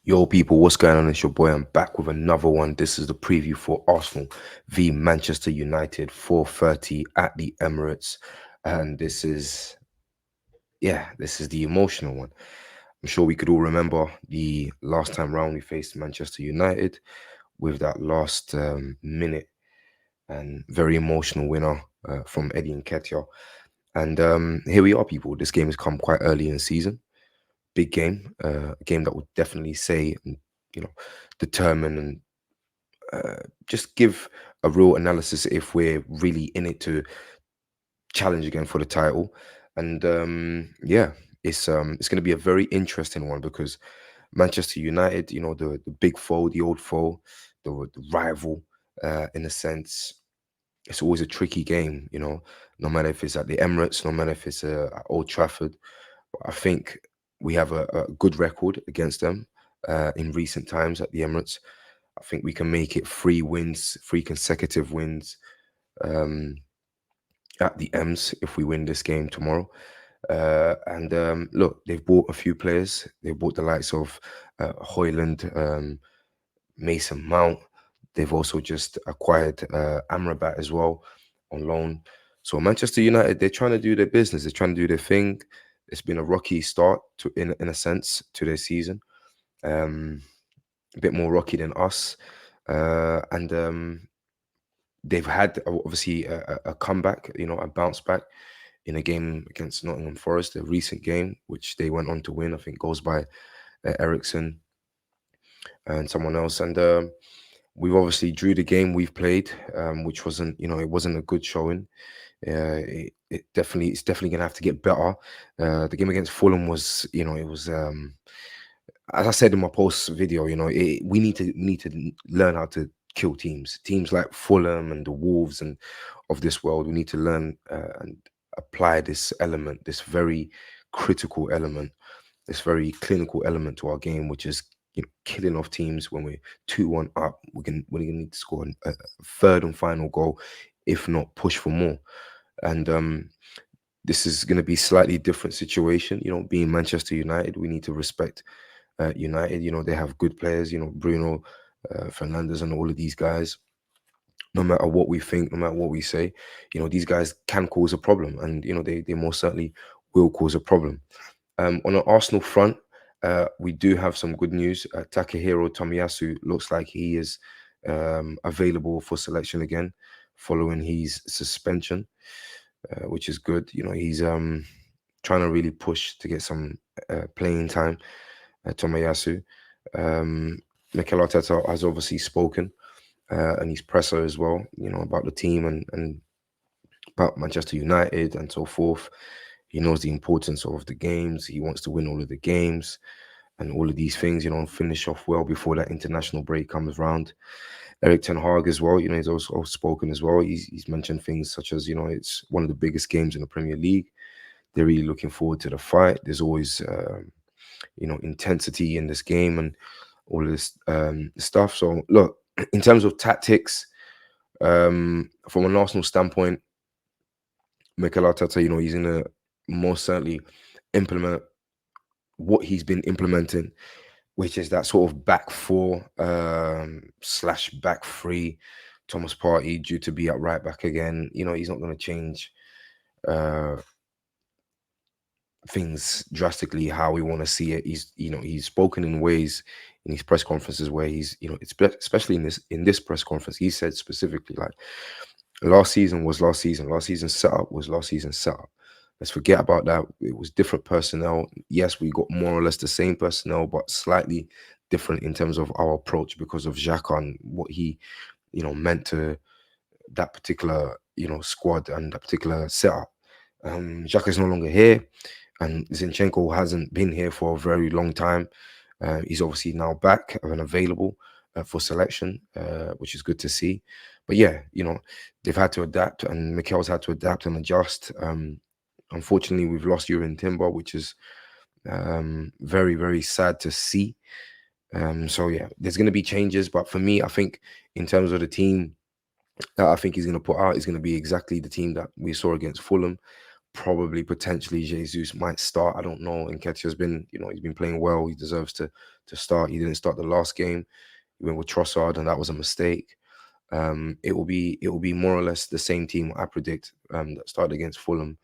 Yo, people, what's going on? It's your boy. I'm back with another one. This is the preview for Arsenal v Manchester United, 4:30 at the Emirates, and this is the emotional one. I'm sure we could all remember the last time round we faced Manchester United with that last minute and very emotional winner from Eddie Nketiah. And here we are, people. This game has come quite early in the season. Big game, a game that would definitely say, and you know, determine and just give a real analysis if we're really in it to challenge again for the title. And it's going to be a very interesting one because Manchester United, the big foe, the old foe, the rival, in a sense. It's always a tricky game, no matter if it's at the Emirates, no matter if it's at Old Trafford. But I think we have a good record against them in recent times at the Emirates. I think we can make it 3 wins, 3 consecutive wins um, at the Ems if we win this game tomorrow. And look, they've bought a few players. They've bought the likes of Hoyland, Mason Mount. They've also just acquired Amrabat as well on loan. So Manchester United, they're trying to do their business. They're trying to do their thing. It's been a rocky start to, in a sense, to their season. Um, a bit more rocky than us, and they've had obviously a comeback, a bounce back in a game against Nottingham Forest, a recent game which they went on to win. I think goes by Ericsson and someone else, and we've obviously drew the game we've played, which wasn't, it wasn't a good showing. It's definitely gonna have to get better. The game against Fulham was, it was as I said in my post video, we need to learn how to kill teams. Teams like Fulham and the Wolves and of this world, we need to learn and apply this element, this very critical element, this very clinical element to our game, which is killing off teams when we're 2-1 up. We're gonna need to score a third and final goal, if not push for more. And this is going to be slightly different situation. Being Manchester United, we need to respect United. They have good players. Bruno Fernandez and all of these guys. No matter what we think, no matter what we say, these guys can cause a problem, and they most certainly will cause a problem. On the Arsenal front, we do have some good news. Takahiro Tomiyasu looks like he is available for selection again following his suspension, which is good. He's trying to really push to get some playing time. Tomiyasu. Um, Mikel Arteta has obviously spoken, and his presser as well, about the team and about Manchester United and so forth. He knows the importance of the games. He wants to win all of the games and all of these things, finish off well before that international break comes round. Eric Ten Hag as well, he's also spoken as well. He's mentioned things such as, it's one of the biggest games in the Premier League. They're really looking forward to the fight. There's always, intensity in this game and all of this stuff. So, look, in terms of tactics, from an Arsenal standpoint, Mikel Arteta, he's going to most certainly implement what he's been implementing, which is that sort of back four slash back three. Thomas Partey due to be at right back again. He's not going to change uh, things drastically how we want to see it. He's spoken in ways in his press conferences where he's, especially in this press conference, he said specifically like last season was last season. Last season's setup was last season's setup. Let's forget about that. It was different personnel. Yes, we got more or less the same personnel, but slightly different in terms of our approach because of Xhaka and what he, meant to that particular, squad and that particular setup. Xhaka is no longer here, and Zinchenko hasn't been here for a very long time. He's obviously now back and available for selection, which is good to see. But yeah, they've had to adapt, and Mikel's had to adapt and adjust. Unfortunately, we've lost Urin Timber, which is very, very sad to see. So yeah, there's going to be changes, but for me, I think in terms of the team that I think he's going to put out is going to be exactly the team that we saw against Fulham. probably potentially Jesus might start. I don't know. Nketiah's been, he's been playing well. He deserves to start. He didn't start the last game. He went with Trossard, and that was a mistake. It will be more or less the same team I predict that started against Fulham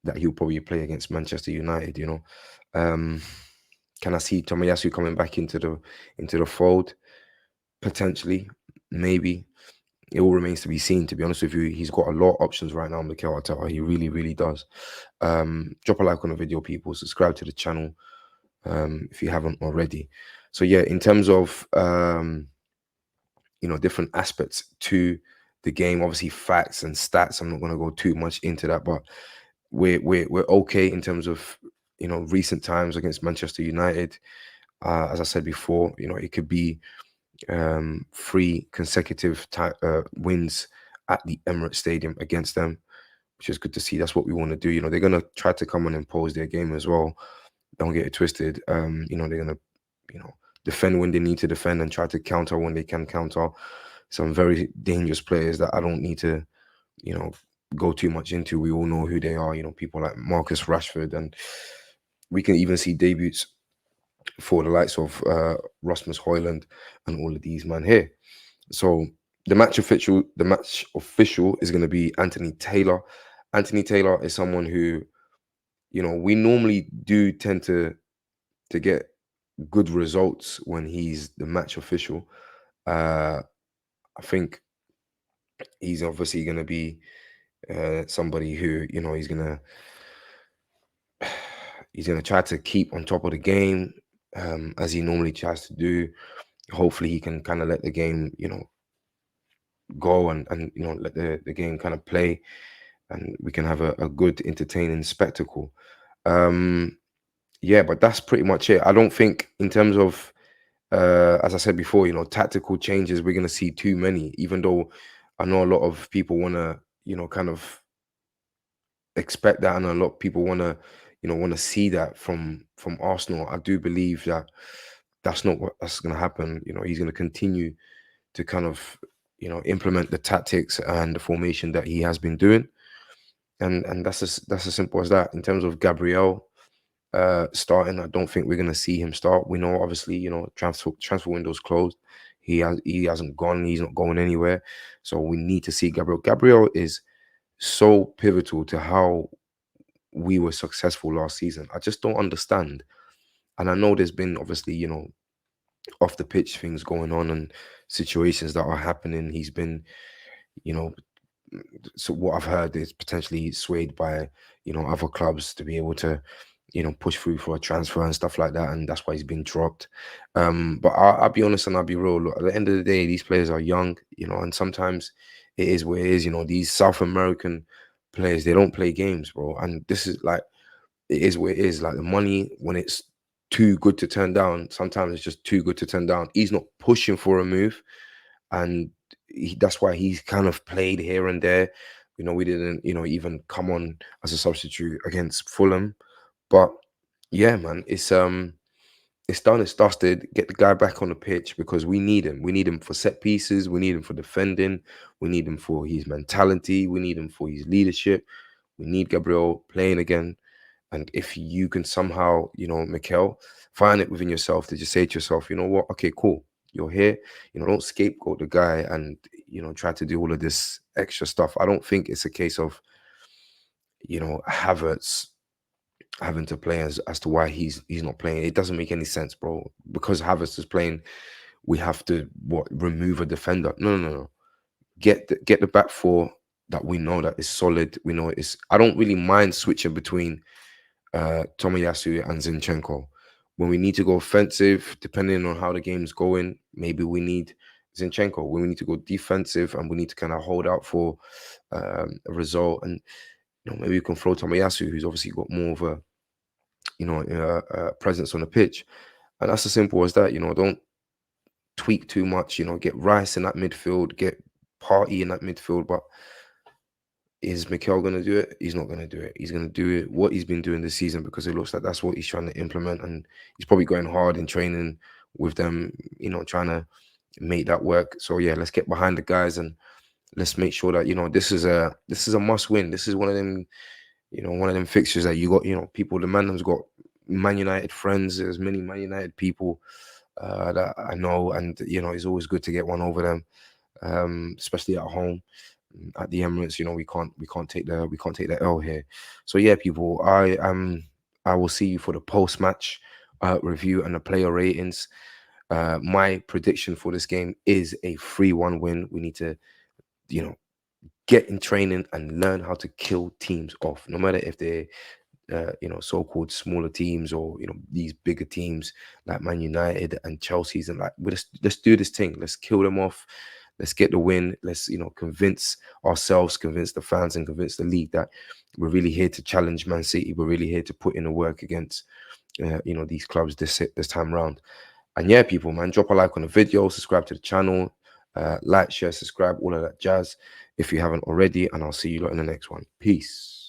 that he'll probably play against Manchester United. Um, can I see Tomiyasu coming back into the fold? Potentially, maybe. It all remains to be seen. To be honest with you, he's got a lot of options right now, Mikel Arteta. He really, really does. Drop a like on the video, people. Subscribe to the channel if you haven't already. So yeah, in terms of different aspects to the game, obviously facts and stats. I'm not going to go too much into that, but we're okay in terms of recent times against Manchester United. As I said before, it could be 3 consecutive wins at the Emirates Stadium against them, which is good to see. That's what we want to do. They're gonna try to come and impose their game as well. Don't get it twisted. They're gonna, you know, defend when they need to defend and try to counter when they can counter. Some very dangerous players that I don't need to, you know, go too much into. We all know who they are. People like Marcus Rashford, and we can even see debuts for the likes of Rasmus Højlund and all of these man here. So the match official is going to be Anthony Taylor. Anthony Taylor is someone who, we normally do tend to get good results when he's the match official. I think he's obviously going to be somebody who, he's gonna try to keep on top of the game as he normally tries to do. Hopefully, he can kind of let the game, go and let the game kind of play, and we can have a good, entertaining spectacle. Um, yeah, but that's pretty much it. I don't think in terms of as I said before, tactical changes, we're gonna see too many. Even though I know a lot of people wanna, kind of expect that, and a lot of people want to see that from Arsenal. I do believe that that's not what that's going to happen. He's going to continue to kind of implement the tactics and the formation that he has been doing, and that's as simple as that. In terms of Gabriel starting, I don't think we're going to see him start. We know, obviously, transfer window's closed. He hasn't gone. He's not going anywhere. So we need to see Gabriel. Gabriel is so pivotal to how we were successful last season. I just don't understand. And I know there's been, obviously, off the pitch things going on and situations that are happening. He's been, you know, so what I've heard is potentially swayed by, other clubs to be able to, push through for a transfer and stuff like that. And that's why he's been dropped. But I'll be honest and I'll be real. Look, at the end of the day, these players are young, and sometimes it is what it is. These South American players, they don't play games, bro. And this is like, it is what it is. Like the money, when it's too good to turn down, sometimes it's just too good to turn down. He's not pushing for a move, and that's why he's kind of played here and there. We didn't, even come on as a substitute against Fulham, but yeah, man, it's done, it's dusted. Get the guy back on the pitch because we need him. We need him for set pieces. We need him for defending. We need him for his mentality. We need him for his leadership. We need Gabriel playing again. And if you can somehow, Mikel, find it within yourself to just say to yourself, you know what, okay, cool, you're here. Don't scapegoat the guy and, try to do all of this extra stuff. I don't think it's a case of, Havertz having to play as to why he's not playing. It doesn't make any sense, bro. Because Havertz is playing, we have to remove a defender. No, no, no, no. Get the back four that we know that is solid. We know it's. I don't really mind switching between Tomiyasu and Zinchenko. When we need to go offensive, depending on how the game's going, maybe we need Zinchenko. When we need to go defensive and we need to kind of hold out for a result, and maybe we can throw Tomiyasu, who's obviously got more of a presence on the pitch, and that's as simple as that. Don't tweak too much. Get Rice in that midfield, get Party in that midfield, but is Mikel going to do it? He's not going to do it. He's going to do it what he's been doing this season because it looks like that's what he's trying to implement. And he's probably going hard in training with them, trying to make that work. So, yeah, let's get behind the guys and let's make sure that, this is a must win. This is one of them, one of them fixtures that you got, people, the man has got Man United friends. There's many Man United people that I know, and it's always good to get one over them, especially at home at the Emirates. We can't take the L here. So yeah, people, I will see you for the post match review and the player ratings. My prediction for this game is a 3-1 win. We need to, you know, get in training and learn how to kill teams off, no matter if they're so-called smaller teams or these bigger teams like Man United and Chelsea's, and like, let's do this thing. Let's kill them off. Let's get the win. Let's convince ourselves, convince the fans, and convince the league that we're really here to challenge Man City. We're really here to put in the work against these clubs this time round. And yeah, people, man, drop a like on the video, subscribe to the channel, like, share, subscribe, all of that jazz if you haven't already. And I'll see you lot in the next one. Peace.